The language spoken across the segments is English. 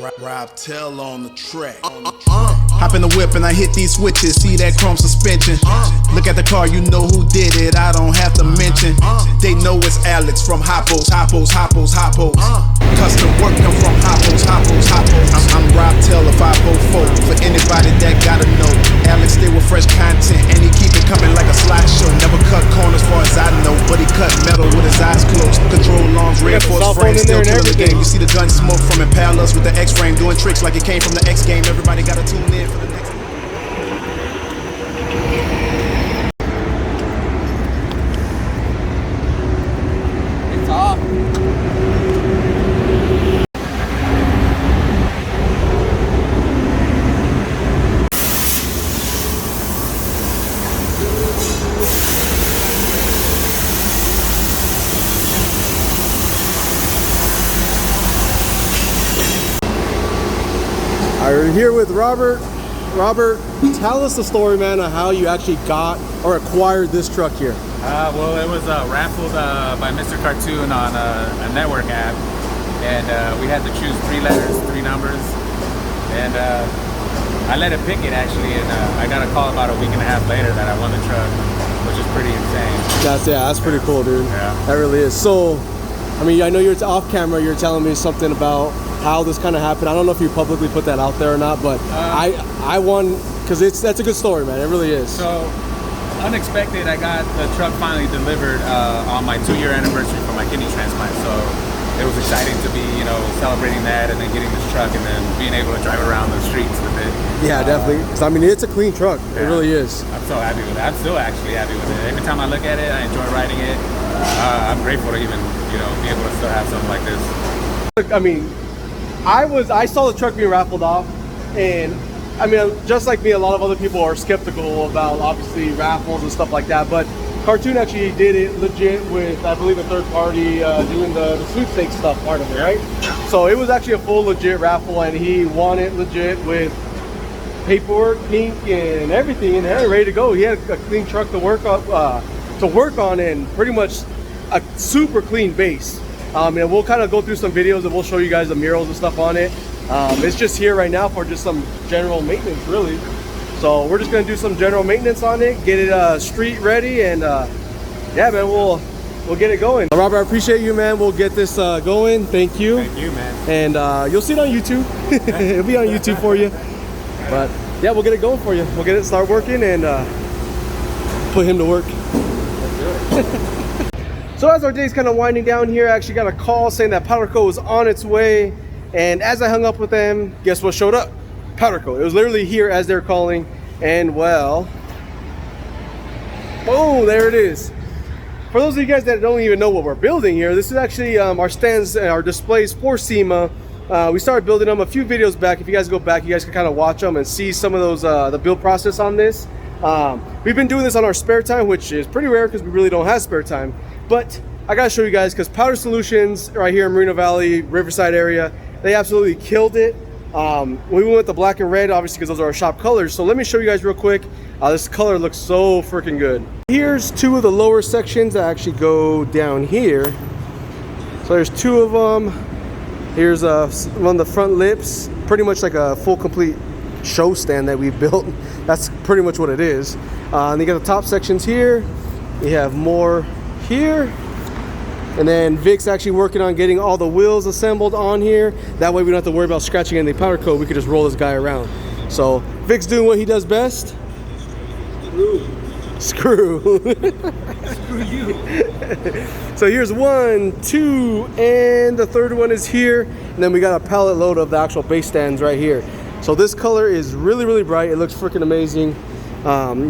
Raffle on the track. Hop in the whip and I hit these switches. See that chrome suspension? Look at the car, you know who did it. I don't have to mention. They know it's Alex from Hoppos. Custom work come from Hoppos. I'm Raffle if I go for anybody that gotta know. Alex stay with fresh content and he keep it coming like a slideshow. Never cut corners far as I know, but he cut metal with his eyes closed. Control arms, red force frame, still killing the game. You see the gun smoke from Impalas with the X-frame, doing tricks like it came from the X game. Everybody gotta tune in for the next. It's off. We're here with Robert. Robert, tell us the story, man, of how you actually got or acquired this truck here. Well, it was raffled by Mr. Cartoon on a network app, and we had to choose 3 letters, 3 numbers, and I let it pick it actually, and I got a call about a week and a half later that I won the truck, which is pretty insane. That's pretty cool, dude. Yeah. That really is. So, I mean, I know you're off camera, you're telling me something about how this kind of happened. I don't know if you publicly put that out there or not, but I won because that's a good story, man. It really is. So unexpected, I got the truck finally delivered on my 2-year anniversary for my kidney transplant. So it was exciting to be, celebrating that and then getting this truck and then being able to drive around the streets with it. Yeah, definitely. I mean, it's a clean truck. Yeah. It really is. I'm so happy with it. I'm still actually happy with it. Every time I look at it, I enjoy riding it. I'm grateful to even, be able to still have something like this. I mean, I saw the truck being raffled off, and I mean, just like me, a lot of other people are skeptical about obviously raffles and stuff like that, but Cartoon actually did it legit with, I believe, a third party doing the sweepstakes stuff part of it, right? So it was actually a full legit raffle, and he won it legit with paperwork, ink, and everything in there, ready to go. He had a clean truck to work on, and pretty much a super clean base. And we'll kind of go through some videos and we'll show you guys the murals and stuff on it. It's just here right now for just some general maintenance, really. So we're just gonna do some general maintenance on it, get it street ready, and yeah, man, we'll get it going. Robert, I appreciate you, man. We'll get this going. Thank you. Thank you, man. And you'll see it on YouTube. It'll be on YouTube for you. But yeah, we'll get it going for you. We'll get it start working and put him to work. Let's do it. So as our day's kind of winding down here, I actually got a call saying that powder coat was on its way. And as I hung up with them, guess what showed up? Powder coat. It was literally here as they're calling. And well, oh, there it is. For those of you guys that don't even know what we're building here, this is actually our stands and our displays for SEMA. We started building them a few videos back. If you guys go back, you guys can kind of watch them and see some of those, the build process on this. We've been doing this on our spare time, which is pretty rare because we really don't have spare time. But I gotta show you guys because Powder Solutions right here in Moreno Valley, Riverside area, they absolutely killed it. We went with the black and red, obviously, because those are our shop colors. So let me show you guys real quick. This color looks so freaking good. Here's 2 of the lower sections that actually go down here. So there's 2 of them. Here's one of the front lips, pretty much like a full complete show stand that we built. That's pretty much what it is. And you got the top sections here. You have more here. And then Vic's actually working on getting all the wheels assembled on here. That way we don't have to worry about scratching any powder coat. We could just roll this guy around. So Vic's doing what he does best. Screw. Screw you. So here's 1, 2, and the third one is here. And then we got a pallet load of the actual base stands right here. So this color is really, really bright. It looks freaking amazing.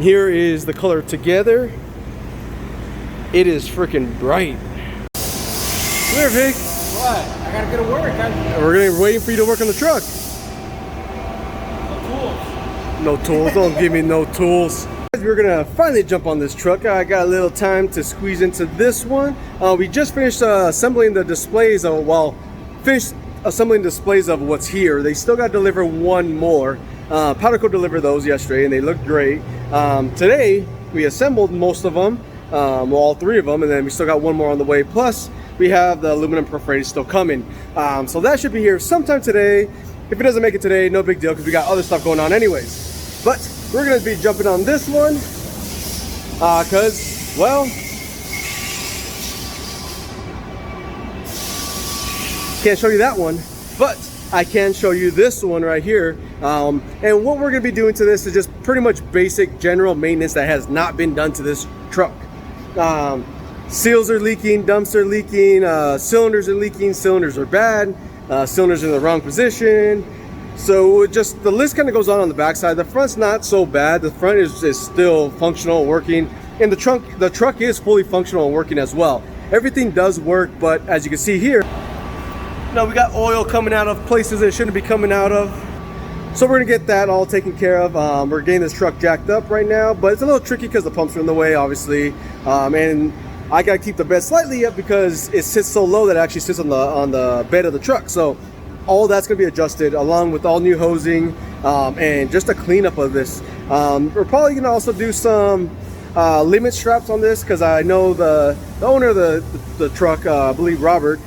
Here is the color together. It is freaking bright. Come here, Vic. What? I gotta go to work. We're waiting for you to work on the truck. No tools. No tools. Don't give me no tools. We're gonna finally jump on this truck. I got a little time to squeeze into this one. We just finished assembling the displays of, what's here. They still got to deliver 1 more. Powder coat delivered those yesterday and they look great. Today we assembled most of them, all 3 of them, and then we still got 1 more on the way. Plus we have the aluminum perforated still coming. So that should be here sometime today. If it doesn't make it today, no big deal, because we got other stuff going on anyways. But we're gonna be jumping on this one because, well, can't show you that one, but I can show you this one right here. And what we're gonna be doing to this is just pretty much basic general maintenance that has not been done to this truck. Seals are leaking, dumps are leaking, cylinders are leaking, cylinders are bad, cylinders are in the wrong position. So just the list kind of goes on the backside. The front's not so bad. The front is still functional, working, and the truck is fully functional and working as well. Everything does work, but as you can see here, now we got oil coming out of places it shouldn't be coming out of. So we're gonna get that all taken care of. We're getting this truck jacked up right now, but it's a little tricky because the pumps are in the way, obviously. And I gotta keep the bed slightly up because it sits so low that it actually sits on the bed of the truck. So all that's gonna be adjusted along with all new hosing and just a cleanup of this. We're probably gonna also do some limit straps on this because I know the owner of the truck, I believe Robert,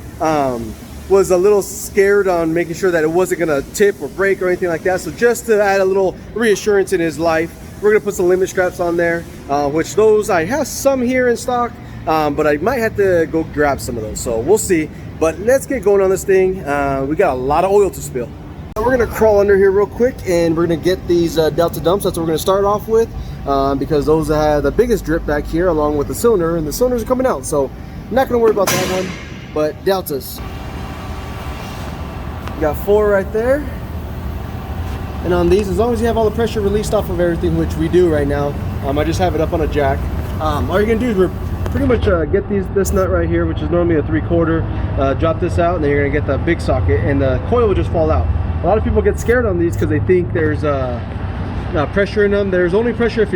was a little scared on making sure that it wasn't gonna tip or break or anything like that. So just to add a little reassurance in his life, we're gonna put some limit straps on there, which those I have some here in stock, but I might have to go grab some of those, so we'll see. But let's get going on this thing. We got a lot of oil to spill. We're gonna crawl under here real quick and we're gonna get these Delta dumps. That's what we're gonna start off with, because those have the biggest drip back here along with the cylinder, and the cylinders are coming out. So I'm not gonna worry about that one, but Deltas. You got 4 right there. And on these, as long as you have all the pressure released off of everything, which we do right now, I just have it up on a jack. All you're gonna do is pretty much get this nut right here, which is normally a 3/4, drop this out, and then you're gonna get the big socket, and the coil will just fall out. A lot of people get scared on these because they think there's pressure in them. There's only pressure if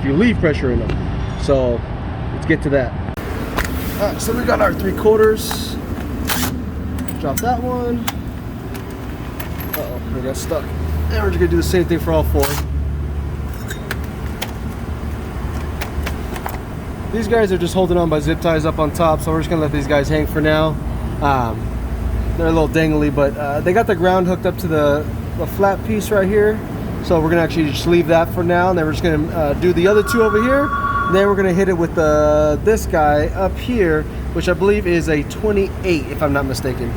you leave pressure in them. So let's get to that. All right, so we got our 3/4. Drop that one. Uh-oh, I got stuck. And we're just gonna do the same thing for all 4. These guys are just holding on by zip ties up on top, so we're just gonna let these guys hang for now. They're a little dangly, but they got the ground hooked up to the flat piece right here. So we're gonna actually just leave that for now, and then we're just gonna do the other 2 over here. Then we're gonna hit it with this guy up here, which I believe is a 28, if I'm not mistaken.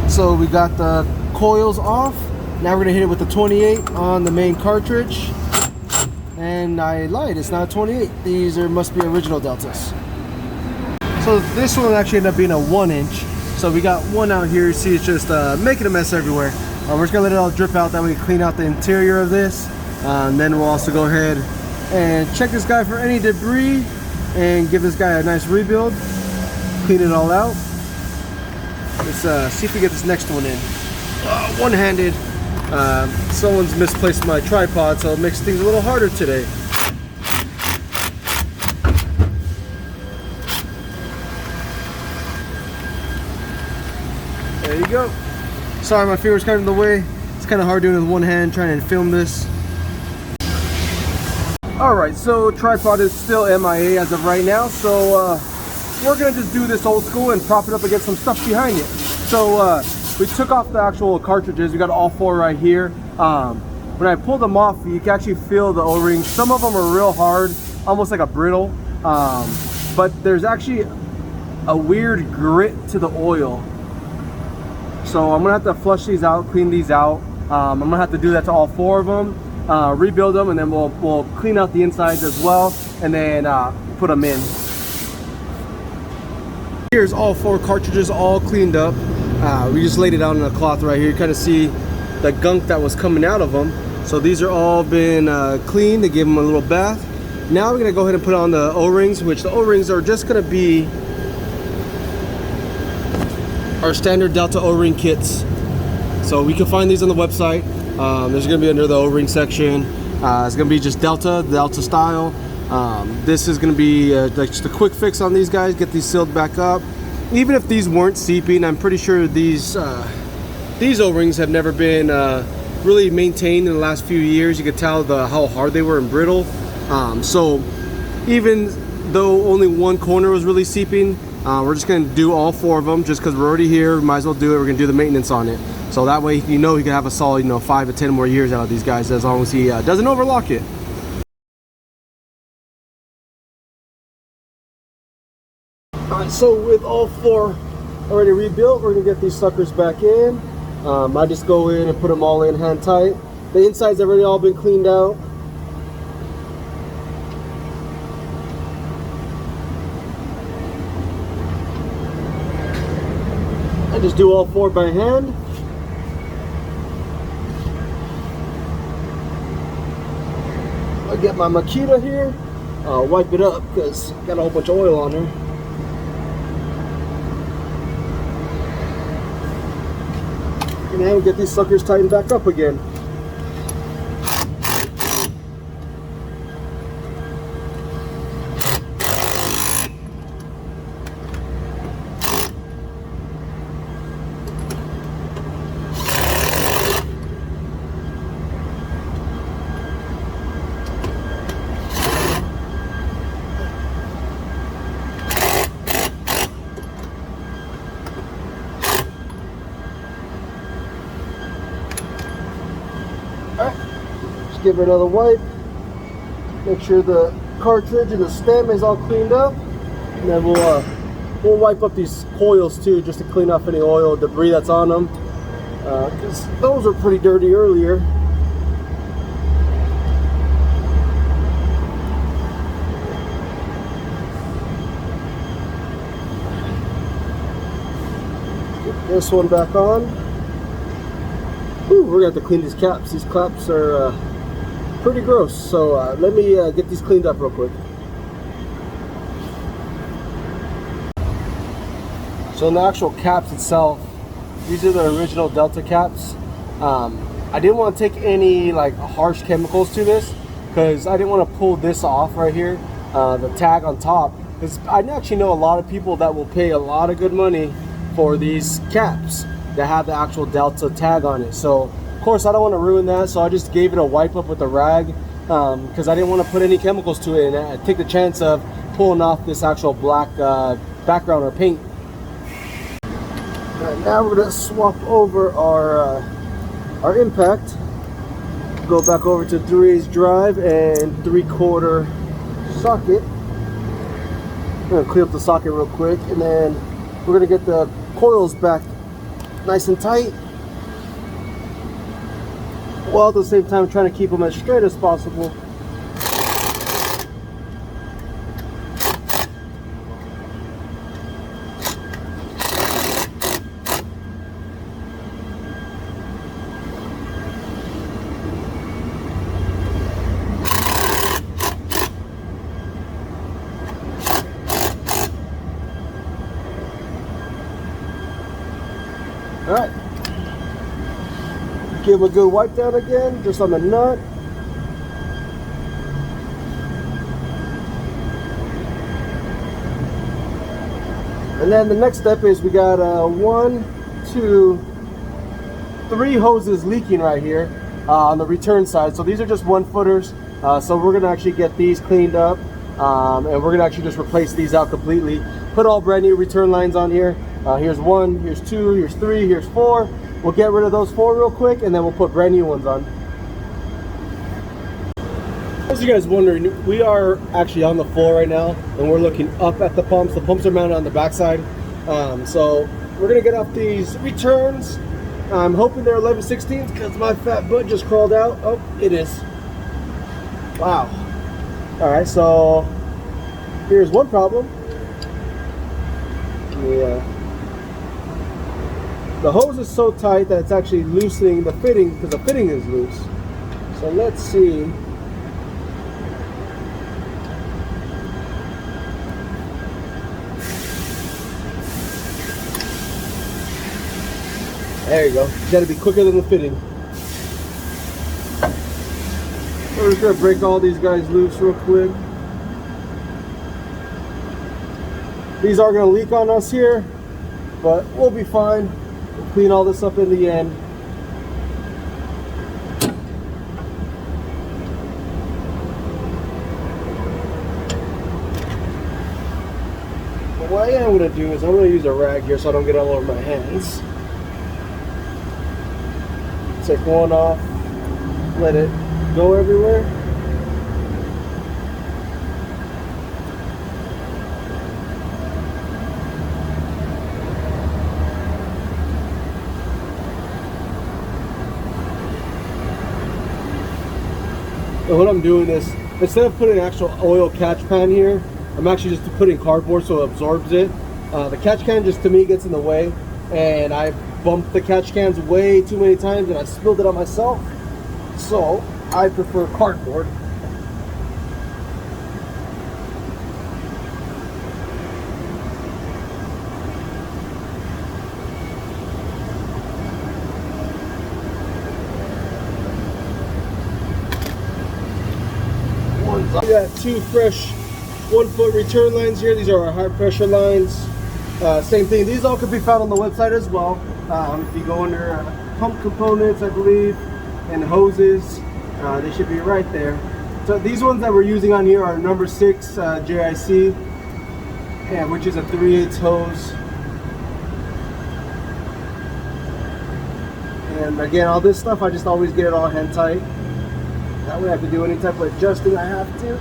So we got the coils off. Now we're gonna hit it with the 28 on the main cartridge. And I lied, it's not a 28. These must be original Deltas. So this one actually ended up being a 1-inch. So we got one out here. You see it's just making a mess everywhere. We're just gonna let it all drip out, that way we can clean out the interior of this. And then we'll also go ahead and check this guy for any debris and give this guy a nice rebuild. Clean it all out. Let's see if we get this next one in. One-handed. Someone's misplaced my tripod, so it makes things a little harder today. There you go. Sorry, my finger's kind of in the way. It's kind of hard doing it with one hand, trying to film this. Alright, so tripod is still MIA as of right now, so we're gonna just do this old school and prop it up against some stuff behind it. So we took off the actual cartridges. We got all 4 right here. When I pulled them off, you can actually feel the O-rings. Some of them are real hard, almost like a brittle, but there's actually a weird grit to the oil. So I'm gonna have to flush these out, clean these out. I'm gonna have to do that to all 4 of them, rebuild them, and then we'll clean out the insides as well, and then put them in. Here's all 4 cartridges all cleaned up. We just laid it out on a cloth right here. You kind of see the gunk that was coming out of them. So these are all been cleaned. They gave them a little bath. Now we're gonna go ahead and put on the O-rings, which the O-rings are just gonna be our standard Delta O-ring kits. So we can find these on the website. There's gonna be under the O-ring section. It's gonna be just Delta style. This is gonna be like just a quick fix on these guys, get these sealed back up. Even if these weren't seeping, I'm pretty sure these O-rings have never been really maintained in the last few years. You could tell how hard they were and brittle. So even though only one corner was really seeping, We're just going to do all 4 of them just because we're already here. We might as well do it. We're going to do the maintenance on it. So that way, you know, he can have a solid, 5 to 10 more years out of these guys as long as he doesn't overlock it. Alright, so with all 4 already rebuilt, we're going to get these suckers back in. I just go in and put them all in hand tight. The insides have already all been cleaned out. I just do all 4 by hand. I get my Makita here, wipe it up because got a whole bunch of oil on there. And then we'll get these suckers tightened back up again. Give it another wipe, make sure the cartridge and the stem is all cleaned up, and then we'll wipe up these coils too, just to clean off any oil debris that's on them, because those are pretty dirty earlier. Get this one back on. Ooh, we're gonna have to clean these caps. These caps are pretty gross, so let me get these cleaned up real quick. So in the actual caps itself, these are the original Delta caps. I didn't want to take any like harsh chemicals to this because I didn't want to pull this off right here, the tag on top, because I actually know a lot of people that will pay a lot of good money for these caps that have the actual Delta tag on it. So of course I don't want to ruin that, so I just gave it a wipe up with a rag, because I didn't want to put any chemicals to it and take the chance of pulling off this actual black background or paint. Alright, now we're going to swap over our impact, go back over to 3/8 drive and 3/4 socket. I'm going to clean up the socket real quick, and then we're going to get the coils back nice and tight, while at the same time trying to keep them as straight as possible. Alright, give them a good wipe down again, just on the nut. And then the next step is we got 1, 2, 3 hoses leaking right here on the return side. So these are just 1-footers. So we're going to actually get these cleaned up, and we're going to actually just replace these out completely. Put all brand new return lines on here. Here's 1, here's 2, here's 3, here's 4. We'll get rid of those 4 real quick, and then we'll put brand new ones on. As you guys wondering, we are actually on the floor right now, and we're looking up at the pumps. The pumps are mounted on the backside. So we're gonna get off these returns. I'm hoping they're 11/16 because my fat butt just crawled out. Oh, it is. Wow. All right, so here's one problem. The hose is so tight that it's actually loosening the fitting because the fitting is loose. So let's see. There you go. You gotta be quicker than the fitting. We're just gonna break all these guys loose real quick. These are gonna leak on us here, but we'll be fine. We'll clean all this up in the end. what I am going to do is I'm going to use a rag here so I don't get all over my hands. Take one off, let it go everywhere. And what I'm doing is, instead of putting an actual oil catch pan here, I'm actually just putting cardboard so it absorbs it. The catch can just, to me, gets in the way, and I bumped the catch cans way too many times and I spilled it on myself. So I prefer cardboard. We got two fresh 1 foot return lines here. These are our high pressure lines. Same thing, these all can be found on the website as well. If you go under pump components, I believe, and hoses, they should be right there. So these ones that we're using on here are number 6 JIC, which is a 3/8 hose. And again, all this stuff, I just always get it all hand tight. That way I have to do any type of adjusting I have to.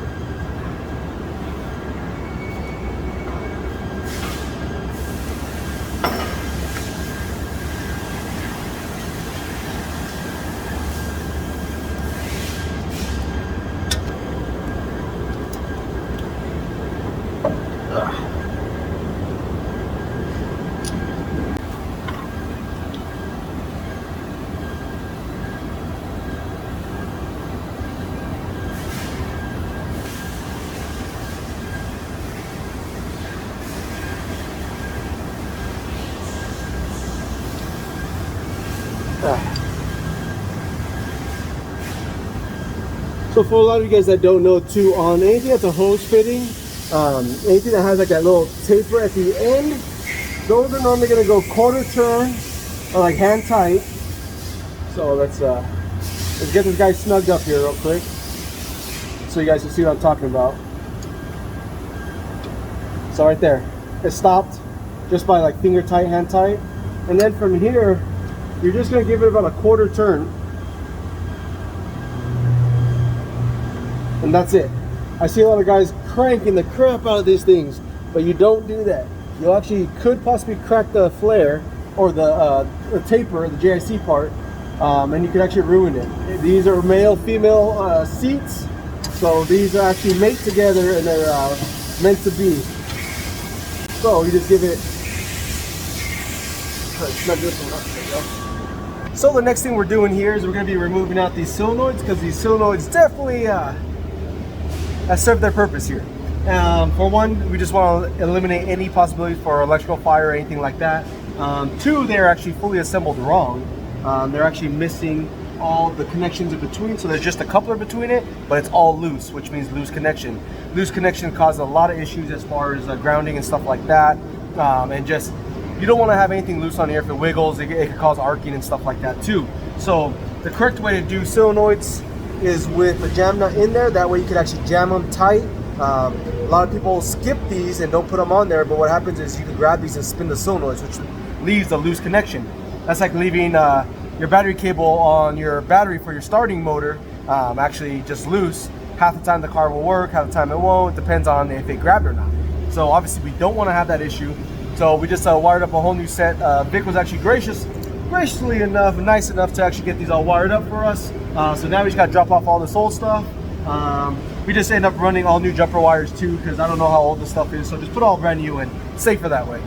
So for a lot of you guys that don't know too, on anything that's a hose fitting, anything that has like that little taper at the end, those are normally going to go quarter turn or like hand tight. So let's get this guy snugged up here real quick so you guys can see what I'm talking about. So right there, it stopped just by like finger tight, hand tight. And then from here, you're just going to give it about a quarter turn. And that's it. I see a lot of guys cranking the crap out of these things, but you don't do that. You actually could possibly crack the flare or the taper, the JIC part, and you could actually ruin it. These are male-female seats, so these are actually mate together and they're meant to be. So you just give it. Snug this one up. There you go. So the next thing we're doing here is we're going to be removing out these solenoids, because these solenoids definitely has served their purpose here. For one, we just want to eliminate any possibility for electrical fire or anything like that. Two, they're actually fully assembled wrong. They're actually missing all the connections in between, so there's just a coupler between it, but it's all loose, which means loose connection. Loose connection causes a lot of issues as far as grounding and stuff like that, and just, you don't want to have anything loose on here. If it wiggles, it could cause arcing and stuff like that too. So the correct way to do solenoids is with the jam nut in there. That way you can actually jam them tight. A lot of people skip these and don't put them on there, but what happens is you can grab these and spin the solenoids, which leaves the loose connection. That's like leaving your battery cable on your battery for your starting motor actually just loose. Half the time the car will work, half the time it won't. It depends on if it grabbed or not. So obviously we don't want to have that issue. So we just wired up a whole new set. Vic was actually graciously enough, nice enough to actually get these all wired up for us. So now we just got to drop off all this old stuff. We just end up running all new jumper wires too, because I don't know how old this stuff is. So just put all brand new and safer that way.